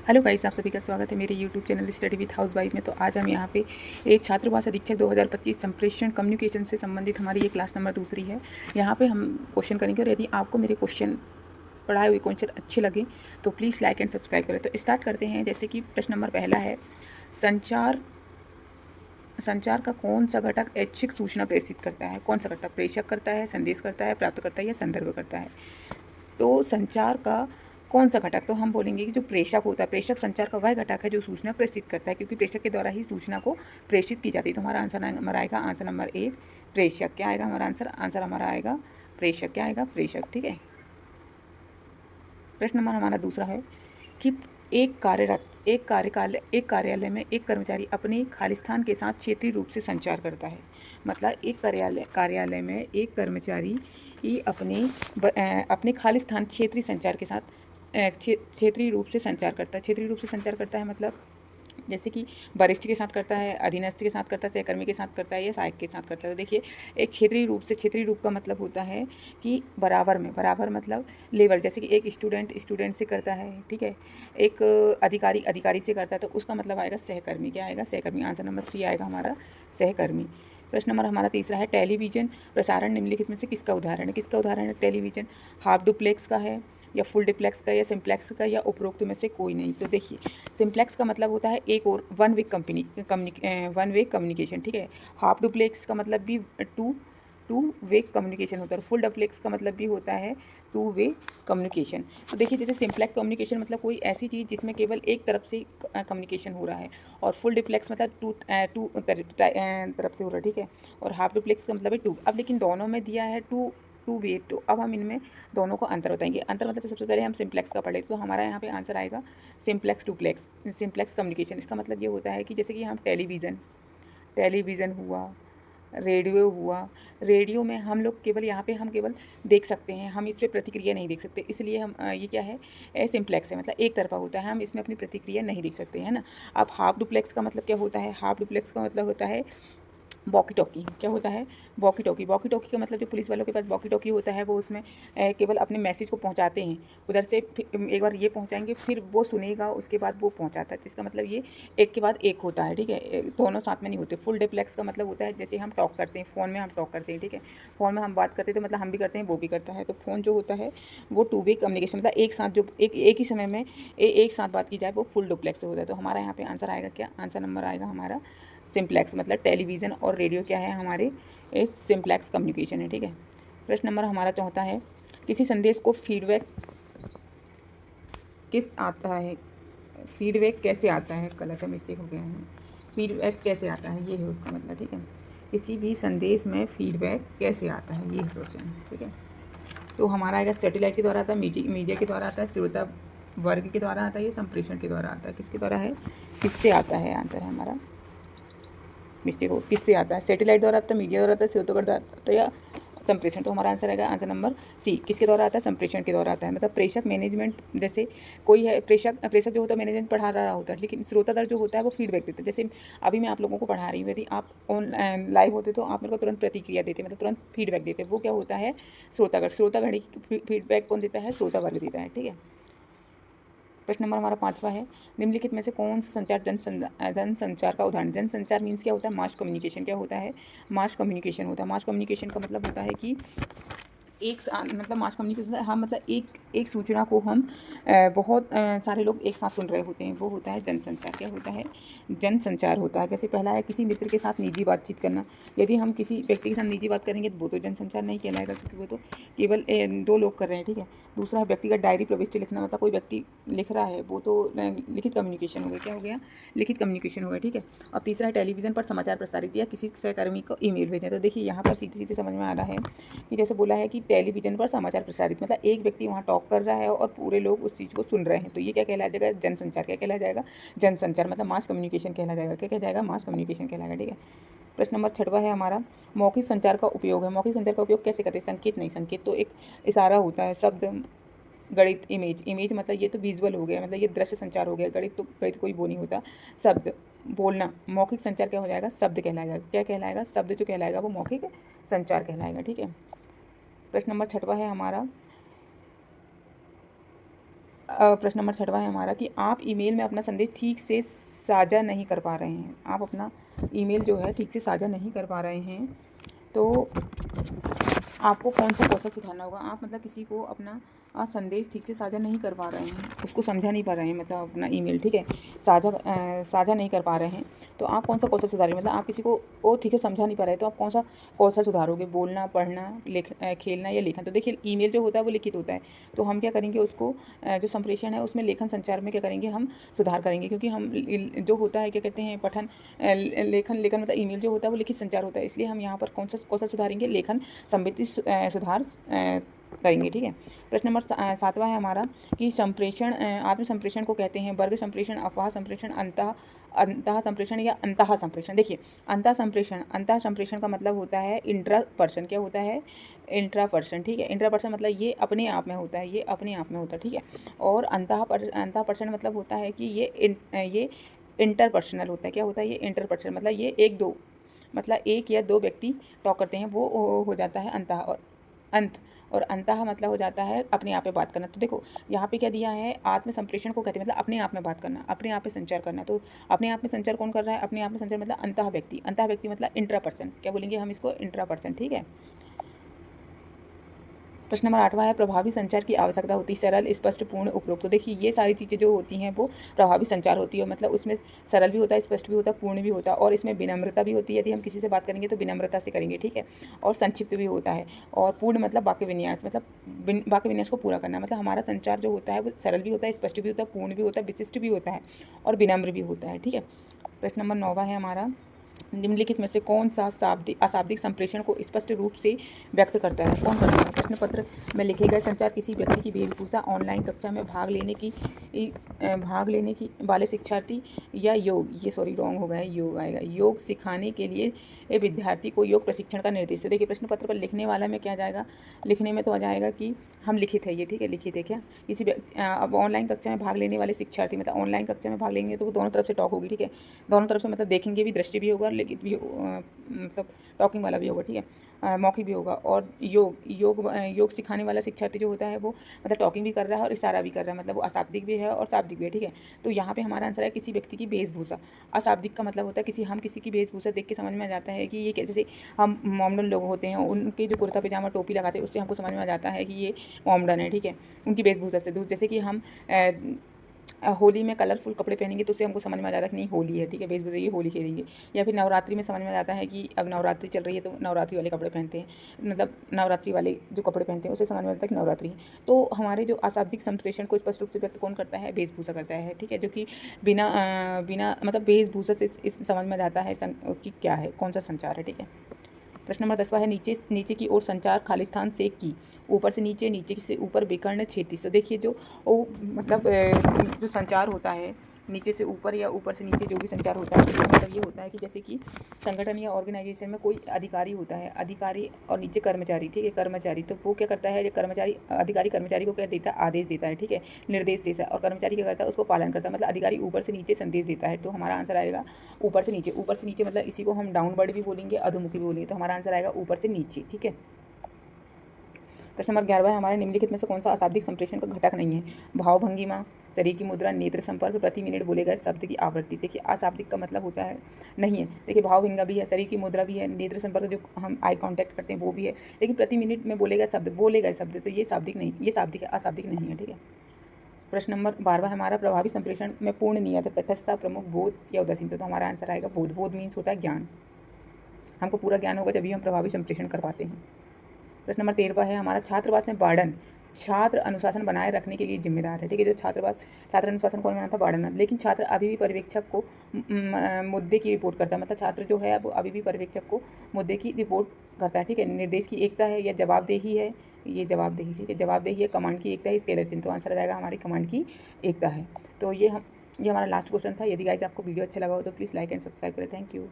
Hello guys, आप सभी का स्वागत है मेरे YouTube channel study with house wife में। तो आज हम यहाँ पे एक छात्रावास अधीक्षक 2025 संप्रेषण कम्युनिकेशन से संबंधित हमारी ये क्लास नंबर दूसरी है। यहाँ पे हम क्वेश्चन करेंगे और यदि आपको मेरे क्वेश्चन पढ़ाए हुए क्वेश्चन अच्छे लगे तो प्लीज़ लाइक एंड सब्सक्राइब करें। तो स्टार्ट करते हैं। जैसे कि प्रश्न नंबर पहला है, संचार का कौन सा घटक ऐच्छिक सूचना प्रेषित करता है? कौन सा घटक प्रेषक करता है, संदेश करता है, प्राप्त करता है या संदर्भ करता है? तो संचार का कौन सा घटक, तो हम बोलेंगे कि जो प्रेषक होता है, प्रेषक संचार का वह घटक है जो सूचना प्रेषित करता है, क्योंकि प्रेषक के द्वारा ही सूचना को प्रेषित की जाती है। तो हमारा आंसर नंबर आएगा, आंसर नंबर ए प्रेषक। क्या आएगा हमारा आंसर हमारा आएगा प्रेषक। क्या आएगा? प्रेषक। ठीक है। प्रश्न नंबर हमारा दूसरा है कि एक कार्यालय में एक कर्मचारी अपने खालिस्तान के साथ क्षेत्रीय रूप से संचार करता है। मतलब एक कार्यालय में एक कर्मचारी ही अपने खालिस्तान क्षेत्रीय संचार के साथ क्षेत्रीय रूप से संचार करता है। क्षेत्रीय रूप से संचार करता है मतलब जैसे कि वरिष्ठ के साथ करता है, अधीनस्थ के साथ करता है, सहकर्मी के साथ करता है या सहायक के साथ करता है। तो देखिए, एक क्षेत्रीय रूप का मतलब होता है कि बराबर मतलब लेवल। जैसे कि एक स्टूडेंट से करता है, ठीक है, एक अधिकारी से करता है, तो उसका मतलब आएगा सहकर्मी। क्या आएगा? सहकर्मी। आंसर नंबर 3 आएगा हमारा सहकर्मी। प्रश्न नंबर हमारा तीसरा है, टेलीविजन प्रसारण निम्नलिखित में से किसका उदाहरण है? किसका उदाहरण है टेलीविजन? हाफ डुप्लेक्स का है या फुल डिप्लेक्स का या सिंप्लेक्स का या उपरोक्त में से कोई नहीं? तो देखिए, सिंप्लेक्स का मतलब होता है एक और वन वे कम्युनिकेशन, ठीक है। हाफ डुप्लेक्स का मतलब भी टू वे कम्युनिकेशन होता है। फुल डुप्लेक्स का मतलब भी होता है टू वे कम्युनिकेशन। तो देखिए, जैसे सिंप्लेक्स कम्युनिकेशन मतलब कोई ऐसी चीज़ जिसमें केवल एक तरफ से कम्युनिकेशन हो रहा है, और फुल डिप्लेक्स मतलब टू तरफ से हो रहा है, ठीक है। और हाफ डुप्लेक्स का मतलब है टू। अब लेकिन दोनों में दिया है टू वे। तो अब हम इनमें दोनों को अंतर बताएंगे। अंतर मतलब सबसे पहले हम सिंप्लेक्स का पढ़े, तो हमारा यहाँ पे आंसर आएगा सिंप्लेक्स कम्युनिकेशन। इसका मतलब ये होता है कि जैसे कि हम टेलीविज़न हुआ, रेडियो हुआ। रेडियो में हम लोग केवल यहाँ पे हम केवल देख सकते हैं, हम इस पर प्रतिक्रिया नहीं देख सकते, इसलिए हम ये क्या है, सिंप्लेक्स है, मतलब एक तरफा होता है, हम इसमें अपनी प्रतिक्रिया नहीं देख सकते, है ना। अब हाफ डुप्लेक्स का मतलब क्या होता है? हाफ डुप्लेक्स का मतलब होता है वॉकी टॉकी। क्या होता है? वॉकी टॉकी का मतलब जो पुलिस वालों के पास वॉकी टॉकी होता है, वो उसमें केवल अपने मैसेज को पहुंचाते हैं। उधर से एक बार ये पहुंचाएंगे, फिर वो सुनेगा, उसके बाद वो पहुंचाता है। तो इसका मतलब ये एक के बाद एक होता है, ठीक है, दोनों साथ में नहीं होते। फुल डिप्लेक्स का मतलब होता है जैसे हम टॉक करते हैं, फ़ोन में हम टॉक करते हैं, ठीक है, फ़ोन में हम बात करते हैं, तो मतलब हम भी करते हैं, वो भी करता है। तो फ़ोन जो होता है वो टू वे कम्युनिकेशन, मतलब एक साथ जो एक ही समय में एक साथ बात की जाए, वो फुल डुप्लेक्स होता है। तो हमारा यहाँ पे आंसर आएगा क्या? आंसर नंबर आएगा हमारा सिंप्लेक्स। मतलब टेलीविज़न और रेडियो क्या है हमारे? इस सिंप्लेक्स कम्युनिकेशन है, ठीक है। प्रश्न नंबर हमारा चौथा है, किसी संदेश को फीडबैक किस आता है फीडबैक कैसे आता है? गलत है, मिस्टेक हो गया है। फीडबैक कैसे आता है, ये है उसका मतलब, ठीक है। किसी भी संदेश में फीडबैक कैसे आता है, ये क्वेश्चन, ठीक है। तो हमारा आएगा सैटेलाइट के द्वारा आता है, मीडिया के द्वारा आता है, श्रोता वर्ग के द्वारा आता है, ये संप्रेषण के द्वारा आता है। किसके द्वारा है? किससे आता है? आंसर है हमारा, मिस्टेक हो, किससे आता है? सैटेलाइट द्वारा आता है, मीडिया द्वारा आता है, स्रोतों द्वारा आता है या संप्रेषण? तो हमारा आंसर आएगा आंसर नंबर सी, किसके द्वारा आता है? संप्रेषण के द्वारा आता है। मतलब प्रेषक मैनेजमेंट, जैसे कोई है प्रेषक जो होता है मैनेजमेंट पढ़ा रहा होता है, लेकिन श्रोता दर जो होता है वो फीडबैक देता है। जैसे अभी मैं आप लोगों को पढ़ा रही हूँ, यदि आप ऑन लाइव होते तो आप मेरे को तुरंत प्रतिक्रिया देते, मतलब तुरंत फीडबैक देते, वो क्या होता है? श्रोतागण फीडबैक कौन देता है? श्रोता वर्ग देता है, ठीक है। प्रश्न नंबर हमारा पांचवा है, निम्नलिखित में से कौन सा संचार जन संचार का उदाहरण? जन संचार मीन्स क्या होता है? Mass communication. क्या होता है? मास कम्युनिकेशन होता है। मास कम्युनिकेशन का मतलब होता है कि मतलब मास कम्युनिकेशन हम मतलब एक सूचना को हम बहुत सारे लोग एक साथ सुन रहे होते हैं, वो होता है जनसंचार। क्या होता है? जनसंचार होता है। जैसे पहला है, किसी मित्र के साथ निजी बातचीत करना। यदि हम किसी व्यक्ति के साथ निजी बात करेंगे तो वो तो जनसंचार नहीं कहलाएगा, क्योंकि वो तो केवल दो लोग कर रहे हैं, ठीक है। दूसरा है व्यक्तिगत डायरी प्रविष्टि लिखना, मतलब कोई व्यक्ति लिख रहा है, वो तो लिखित कम्युनिकेशन हो गया। क्या हो गया? लिखित कम्युनिकेशन हो गया, ठीक है। और तीसरा है टेलीविज़न पर समाचार प्रसारित या किसी सहकर्मी को ईमेल भेजना। तो देखिए, यहाँ पर सीधे सीधे समझ में आ रहा है कि जैसे बोला है कि टेलीविज़न पर समाचार प्रसारित, मतलब एक व्यक्ति वहाँ टॉक कर रहा है और पूरे लोग उस चीज़ को सुन रहे हैं, तो ये क्या कहलाया जाएगा? जनसंचार। क्या कहलाया जाएगा? जनसंचार, मतलब मास कम्युनिकेशन कहला जाएगा। क्या कह जाएगा? मास कम्युनिकेशन कहलाएगा, ठीक है। प्रश्न नंबर छठवा है हमारा, मौखिक संचार का उपयोग है। मौखिक संचार का उपयोग कैसे करते हैं? संकेत नहीं, संकेत तो एक इशारा होता है, शब्द, गणित, इमेज मतलब ये तो विजुअल हो गया, मतलब ये दृश्य संचार हो गया। गणित कोई वो नहीं होता। शब्द बोलना, मौखिक संचार क्या हो जाएगा? शब्द कहलाएगा। क्या कहलाएगा? शब्द जो कहलाएगा वो मौखिक संचार कहलाएगा, ठीक है। प्रश्न नंबर छठवा है हमारा, प्रश्न नंबर 6वां है हमारा कि आप ईमेल में अपना संदेश ठीक से साझा नहीं कर पा रहे हैं। आप अपना ईमेल जो है ठीक से साझा नहीं कर पा रहे हैं, तो आपको कौन सा कौशल सुधारना होगा। आप मतलब किसी को अपना संदेश ठीक से साझा नहीं कर पा रहे हैं, उसको समझा नहीं पा रहे हैं, मतलब अपना ईमेल, ठीक है, साझा नहीं कर पा रहे हैं, तो आप कौन सा कौशल सुधारेंगे। मतलब आप किसी को वो ठीक है समझा नहीं पा रहे, तो आप कौन सा कौशल सुधारोगे, बोलना, पढ़ना, खेलना या लेखन। तो देखिए ईमेल जो होता है वो लिखित होता है, तो हम क्या करेंगे उसको जो संप्रेषण है उसमें लेखन संचार में क्या करेंगे, हम सुधार करेंगे, क्योंकि हम जो होता है क्या कहते हैं पठन लेखन मतलब ईमेल जो होता है वो लिखित संचार होता है, इसलिए हम यहाँ पर कौन सा कौशल सुधारेंगे, लेखन संवेदी सुधार करेंगे, ठीक है। प्रश्न नंबर 7वां है हमारा कि संप्रेषण आत्म संप्रेषण को कहते हैं वर्ग संप्रेषण, अफवाह संप्रेषण, अंतः संप्रेषण या अंतः संप्रेषण। देखिए अंतः संप्रेषण का मतलब होता है इंट्रा पर्सन, क्या होता है, इंट्रा पर्सन, ठीक है। इंट्रा पर्सन मतलब ये अपने आप में होता है, ये अपने आप में होता है, ठीक है। और अंतः पर्सन मतलब होता है कि ये इंटरपर्सनल होता है, क्या होता है, ये इंटरपर्सनल मतलब ये एक या दो व्यक्ति टॉक करते हैं, वो हो जाता है अंतः, और अंत और अंतः मतलब हो जाता है अपने आप में बात करना। तो देखो यहाँ पे क्या दिया है, आत्म संप्रेषण को कहते हैं मतलब अपने आप में बात करना, अपने आप में संचार करना। तो अपने आप में संचार कौन कर रहा है, अपने आप में संचार मतलब अंतः व्यक्ति मतलब इंट्रा पर्सन, क्या बोलेंगे हम इसको, इंट्रा पर्सन, ठीक है। प्रश्न नंबर 8वां है प्रभावी संचार की आवश्यकता होती है, सरल, स्पष्ट, पूर्ण, उपरोक्त। तो देखिए ये सारी चीज़ें जो होती हैं वो प्रभावी संचार होती है, मतलब उसमें सरल भी होता है, स्पष्ट भी होता है, पूर्ण भी होता है, और इसमें विनम्रता भी होती है। यदि हम किसी से बात करेंगे तो विनम्रता से करेंगे, ठीक है, और संक्षिप्त भी होता है, और पूर्ण मतलब वाक्य विन्यास, मतलब वाक्य विन्यास को पूरा करना, मतलब हमारा संचार जो होता है वो सरल भी होता है, स्पष्ट भी होता है, पूर्ण भी होता है, विशिष्ट भी होता है, और विनम्र भी होता है, ठीक है। प्रश्न नंबर 9वां है हमारा, निम्नलिखित में से कौन सा अशाब्दिक संप्रेषण को स्पष्ट रूप से व्यक्त करता है, कौन करता है। प्रश्न पत्र में लिखे गए संचार किसी व्यक्ति की वेशभूषा, ऑनलाइन कक्षा में भाग लेने की वाले शिक्षार्थी, या योग, ये सॉरी रॉन्ग हो गया है, योग आएगा, योग सिखाने के लिए विद्यार्थी को योग प्रशिक्षण का निर्देश। तो देखिए प्रश्न पत्र पर लिखने वाला में क्या जाएगा, लिखने में तो आ जाएगा कि हम लिखित है ये, ठीक है, लिखित है क्या, किसी अब ऑनलाइन कक्षा में भाग लेने वाले शिक्षार्थी, मतलब ऑनलाइन कक्षा में भाग लेंगे तो वो दोनों तरफ से टॉक होगी, ठीक है, दोनों तरफ से मतलब देखेंगे भी, दृष्टि भी होगा, लेकिन भी मतलब टॉकिंग वाला भी होगा, ठीक है, मौखिक भी होगा। और योग सिखाने वाला शिक्षार्थी जो होता है वो मतलब टॉकिंग भी कर रहा है और इशारा भी कर रहा है, मतलब वो अशाब्दिक भी है और शाब्दिक भी है, ठीक है। तो यहाँ पे हमारा आंसर है किसी व्यक्ति की वेशभूषा। अशाब्दिक का मतलब होता है हम किसी की वेशभूषा देख के समझ में आ जाता है कि ये जैसे हम मॉमडन लोग होते हैं, उनके जो कुर्ता पजामा टोपी लगाते हैं उससे हमको समझ में आ जाता है कि ये मॉमडन है, ठीक है, उनकी वेशभूषा से। जैसे कि हम होली में कलरफुल कपड़े पहनेंगे तो उससे हमको समझ में आ जाता है कि नहीं होली है, ठीक है, वेशभूषा ये होली खेलेंगे। या फिर नवरात्रि में समझ में आ जाता है कि अब नवरात्रि चल रही है तो नवरात्रि वाले कपड़े पहनते हैं, मतलब नवरात्रि वाले जो कपड़े पहनते हैं उससे समझ में आता है कि नवरात्रि है। तो हमारे जो अशाब्दिक संप्रेषण को स्पष्ट रूप से व्यक्त कौन करता है, वेशभूषा करता है, ठीक है, जो कि बिना मतलब वेशभूषा से इस समझ में जाता है कि क्या है, कौन सा संचार है, ठीक है। प्रश्न नंबर 10वां है नीचे की ओर संचार खालिस्तान से की, ऊपर से नीचे, नीचे से ऊपर, विकर्ण क्षेत्रीय। तो देखिए जो मतलब जो संचार होता है नीचे से ऊपर या ऊपर से नीचे, जो भी संचार होता है उसका मतलब ये होता है कि जैसे कि संगठन या ऑर्गेनाइजेशन में कोई अधिकारी होता है, अधिकारी और नीचे कर्मचारी, ठीक है, कर्मचारी, तो वो क्या करता है, कर्मचारी अधिकारी कर्मचारी को क्या देता है, आदेश देता है, ठीक है, निर्देश देता है, और कर्मचारी क्या करता है, उसको पालन करता है, मतलब अधिकारी ऊपर से नीचे संदेश देता है। तो हमारा आंसर आएगा ऊपर से नीचे मतलब इसी को हम डाउनवर्ड भी बोलेंगे, अधोमुखी भी बोलेंगे, तो हमारा आंसर आएगा ऊपर से नीचे, ठीक है। प्रश्न नंबर 11 है हमारे, निम्नलिखित में से कौन सा अशाब्दिक संप्रेषण का घटक नहीं है, भाव भंगिमा, शरीर की मुद्रा, नेत्र संपर्क, प्रति मिनट बोले गए शब्द की आवृत्ति। देखिए अशाब्दिक का मतलब होता है नहीं है, देखिए भाव भंगिमा भी है, शरीर की मुद्रा भी है, नेत्र संपर्क जो हम आई कांटेक्ट करते हैं वो भी है, लेकिन प्रति मिनट में बोले गए शब्द तो ये शाब्दिक नहीं, ये शाब्दिक है, अशाब्दिक नहीं है, ठीक है। प्रश्न नंबर 12 हमारा, प्रभावी संप्रेषण में पूर्ण नियत, तटस्थता, प्रमुख, बोध या उदासीनता। तो हमारा आंसर आएगा बोध। बोध मीन्स होता है ज्ञान, हमको पूरा ज्ञान होगा जब भी हम प्रभावी संप्रेषण करवाते हैं। प्रश्न नंबर 13 है हमारा, छात्रावास में वार्डन छात्र अनुशासन बनाए रखने के लिए जिम्मेदार है, ठीक है, जो छात्र अनुशासन कौन बनाता है, वार्डन। लेकिन छात्र अभी भी पर्यवेक्षक को मुद्दे की रिपोर्ट करता है, मतलब छात्र जो है वो अभी भी पर्यवेक्षक को मुद्दे की रिपोर्ट करता है, ठीक है। निर्देश की एकता है या जवाबदेही है, ये जवाबदेही, ठीक है, जवाबदेही है, कमांड की एकता है, स्केलर चिन्ह। तो आंसर आ जाएगा हमारी कमांड की एकता है। तो ये हमारा लास्ट क्वेश्चन था। यदि गाइस आपको वीडियो अच्छा लगा हो तो प्लीज़ लाइक एंड सब्सक्राइब करें। Thank you.